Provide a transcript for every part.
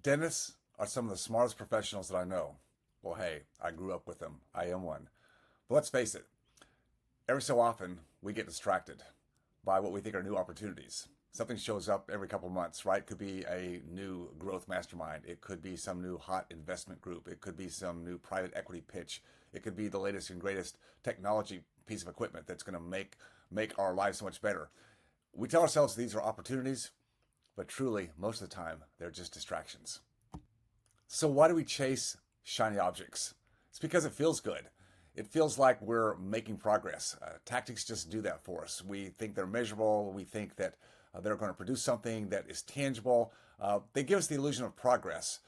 Dentists are some of the smartest professionals that I know. Well, hey, I grew up with them. I am one. But let's face it, every so often we get distracted by what we think are new opportunities. Something shows up every couple of months, right? It could be a new growth mastermind. It could be some new hot investment group. It could be some new private equity pitch. It could be the latest and greatest technology piece of equipment that's going to make our lives so much better. We tell ourselves these are opportunities, but truly, most of the time, they're just distractions. So why do we chase shiny objects? It's because it feels good. It feels like we're making progress. Tactics just do that for us. We think they're measurable. We think that they're going to produce something that is tangible. They give us the illusion of progress.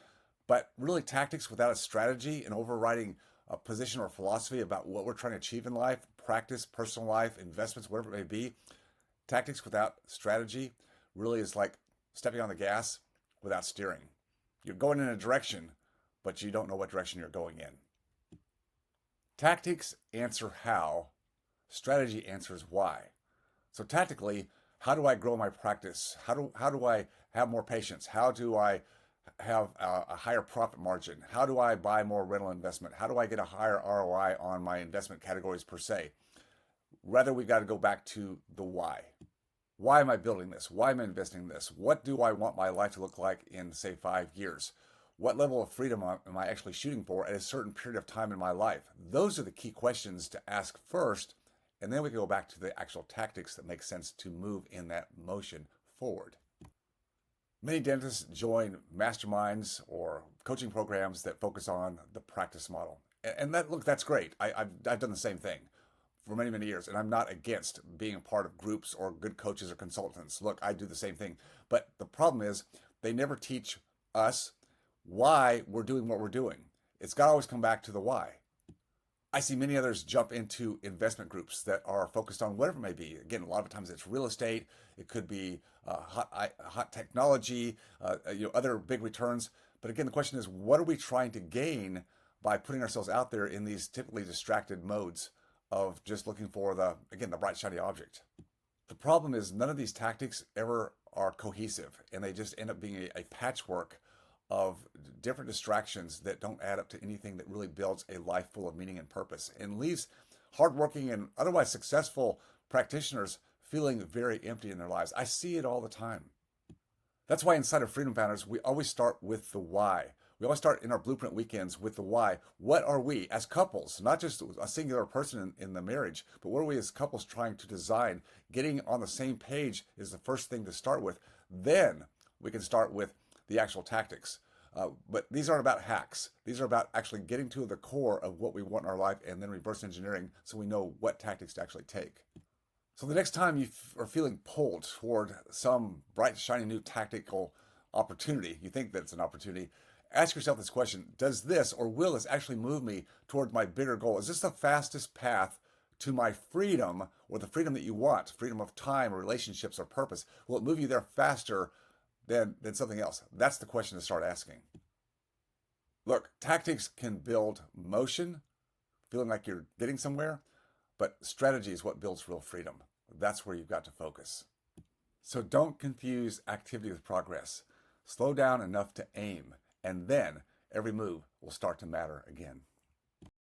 But really, tactics without a strategy and overriding a position or philosophy about what we're trying to achieve in life, practice, personal life, investments, whatever it may be, tactics without strategy really is like stepping on the gas without steering. You're going in a direction, but you don't know what direction you're going in. Tactics answer how, strategy answers why. So tactically, how do I grow my practice? How do I have more patience? How do I have a higher profit margin? How do I buy more rental investment? How do I get a higher ROI on my investment categories per se? Rather, we got to go back to the why. Why am I building this? Why am I investing in this? What do I want my life to look like in, say, 5 years? What level of freedom am I actually shooting for at a certain period of time in my life? Those are the key questions to ask first, and then we can go back to the actual tactics that make sense to move in that motion forward. Many dentists join masterminds or coaching programs that focus on the practice model. And that's great. I've done the same thing for many, many years, and I'm not against being a part of groups or good coaches or consultants. Look, I do the same thing. But the problem is they never teach us why we're doing what we're doing. It's got to always come back to the why. I see many others jump into investment groups that are focused on whatever it may be. Again, a lot of times it's real estate. It could be hot technology, other big returns. But again, the question is, what are we trying to gain by putting ourselves out there in these typically distracted modes of just looking for the bright, shiny object? The problem is none of these tactics ever are cohesive, and they just end up being a patchwork of different distractions that don't add up to anything that really builds a life full of meaning and purpose and leaves hardworking and otherwise successful practitioners feeling very empty in their lives. I see it all the time. That's why inside of Freedom Founders, we always start with the why. We always start in our blueprint weekends with the why. What are we as couples, not just a singular person in the marriage, but what are we as couples trying to design? Getting on the same page is the first thing to start with. Then we can start with the actual tactics. But these aren't about hacks. These are about actually getting to the core of what we want in our life and then reverse engineering so we know what tactics to actually take. So the next time you are feeling pulled toward some bright, shiny new tactical opportunity, you think that it's an opportunity, ask yourself this question: does this or will this actually move me toward my bigger goal? Is this the fastest path to my freedom, or the freedom that you want, freedom of time or relationships or purpose? Will it move you there faster than something else? That's the question to start asking. Look, tactics can build motion, feeling like you're getting somewhere, but strategy is what builds real freedom. That's where you've got to focus. So don't confuse activity with progress. Slow down enough to aim, and then every move will start to matter again.